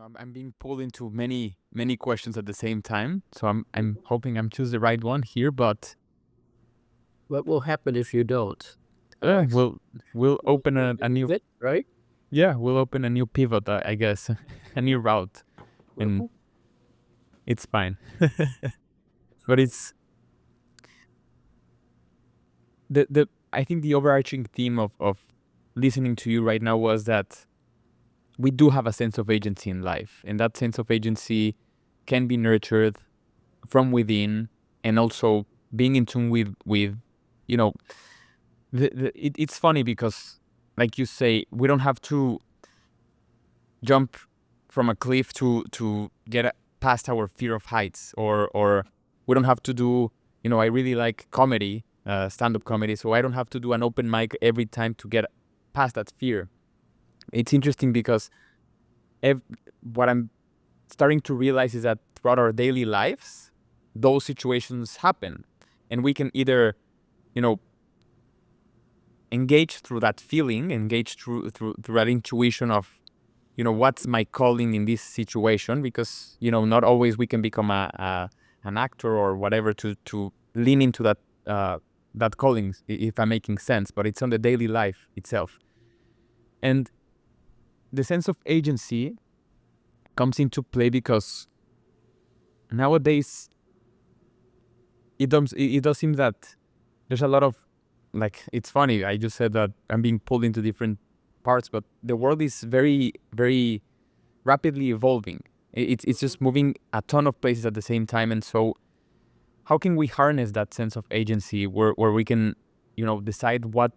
I'm being pulled into many questions at the same time. So I'm hoping I'm choose the right one here, but What will happen if you don't? we'll open a new Right? we'll open a new pivot, I guess, a new route, and it's fine. But it's the I think the overarching theme of listening to you right now was that we do have a sense of agency in life, and that sense of agency can be nurtured from within, and also being in tune with you know it's funny because, like you say, we don't have to jump from a cliff to get past our fear of heights, or we don't have to do, I really like comedy, stand-up comedy, so I don't have to do an open mic every time to get past that fear. It's interesting because what I'm starting to realize is that throughout our daily lives, those situations happen, and we can either, engage through that feeling, engage through that intuition of, what's my calling in this situation, because not always we can become an actor or whatever to lean into that calling, if I'm making sense. But it's on the daily life itself, and the sense of agency comes into play because nowadays it does seem that there's a lot of, like, it's funny, I just said that I'm being pulled into different parts, but the world is very, very rapidly evolving. It's just moving a ton of places at the same time, and so how can we harness that sense of agency where we can, decide what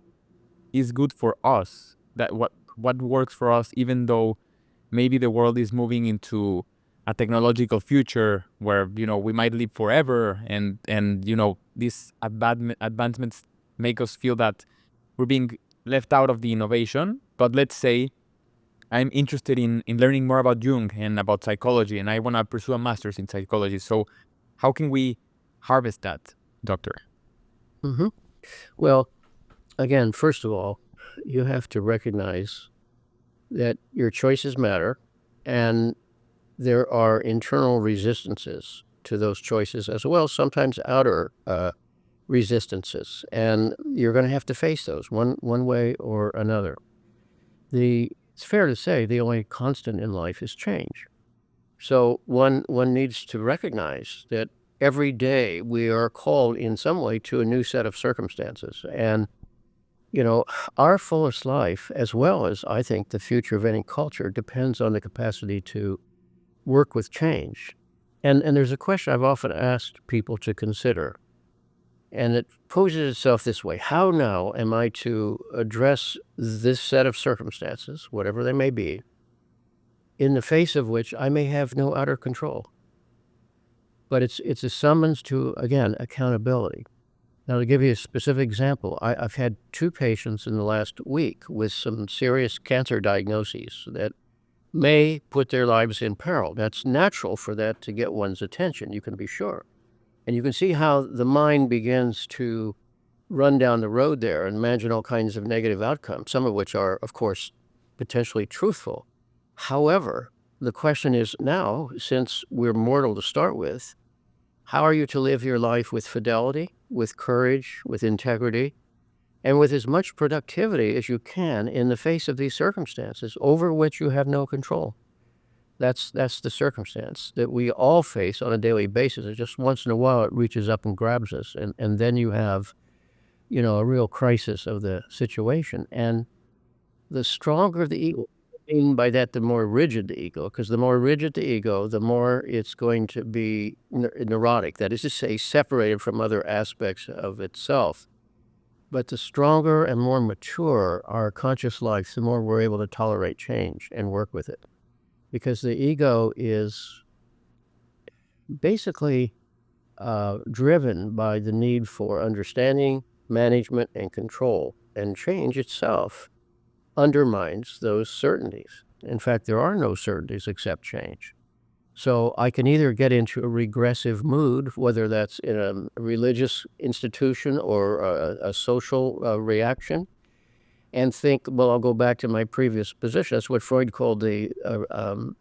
is good for us, that what works for us, even though maybe the world is moving into a technological future where, we might live forever, and these advancements make us feel that we're being left out of the innovation. But let's say I'm interested in learning more about Jung and about psychology, and I want to pursue a master's in psychology. So how can we harvest that, doctor? Mm-hmm. Well, again, first of all, you have to recognize that your choices matter, and there are internal resistances to those choices as well, sometimes outer resistances, and you're going to have to face those one way or another. It's fair to say the only constant in life is change. So one needs to recognize that every day we are called in some way to a new set of circumstances. And, our fullest life, as well as I think the future of any culture, depends on the capacity to work with change. And there's a question I've often asked people to consider, and it poses itself this way: how now am I to address this set of circumstances, whatever they may be, in the face of which I may have no outer control? But it's a summons to, again, accountability. Now, to give you a specific example, I've had 2 patients in the last week with some serious cancer diagnoses that may put their lives in peril. That's natural for that to get one's attention, you can be sure. And you can see how the mind begins to run down the road there and imagine all kinds of negative outcomes, some of which are, of course, potentially truthful. However, the question is now, since we're mortal to start with, how are you to live your life with fidelity, with courage, with integrity, and with as much productivity as you can in the face of these circumstances over which you have no control? That's the circumstance that we all face on a daily basis. It just once in a while it reaches up and grabs us, and then you have, a real crisis of the situation. And the stronger the ego, I mean by that the more rigid the ego, because the more rigid the ego, the more it's going to be neurotic, that is to say, separated from other aspects of itself. But the stronger and more mature our conscious life, the more we're able to tolerate change and work with it. Because the ego is basically driven by the need for understanding, management, and control. And change itself undermines those certainties. In fact, there are no certainties except change. So I can either get into a regressive mood, whether that's in a religious institution or a social reaction, and think, well, I'll go back to my previous position. That's what Freud called the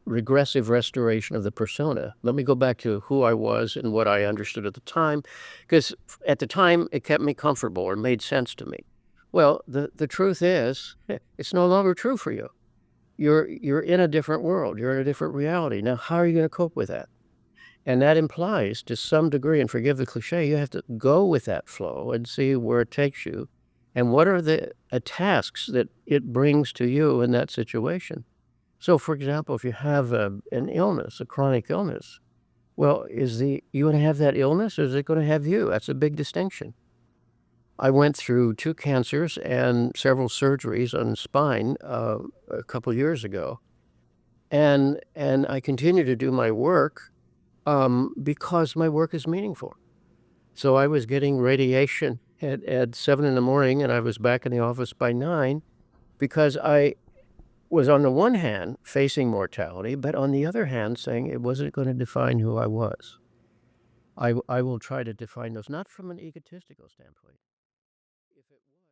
regressive restoration of the persona. Let me go back to who I was and what I understood at the time, because at the time it kept me comfortable or made sense to me. Well, the truth is, it's no longer true for you. You're in a different world. You're in a different reality. Now, how are you going to cope with that? And that implies, to some degree, and forgive the cliche, you have to go with that flow and see where it takes you, and what are the tasks that it brings to you in that situation. So, for example, if you have an illness, a chronic illness, well, is you going to have that illness, or is it going to have you? That's a big distinction. I went through 2 cancers and several surgeries on the spine a couple years ago, and I continue to do my work because my work is meaningful. So I was getting radiation at 7 in the morning, and I was back in the office by 9 because I was, on the one hand, facing mortality, but on the other hand, saying it wasn't gonna define who I was. I will try to define those, not from an egotistical standpoint. If it was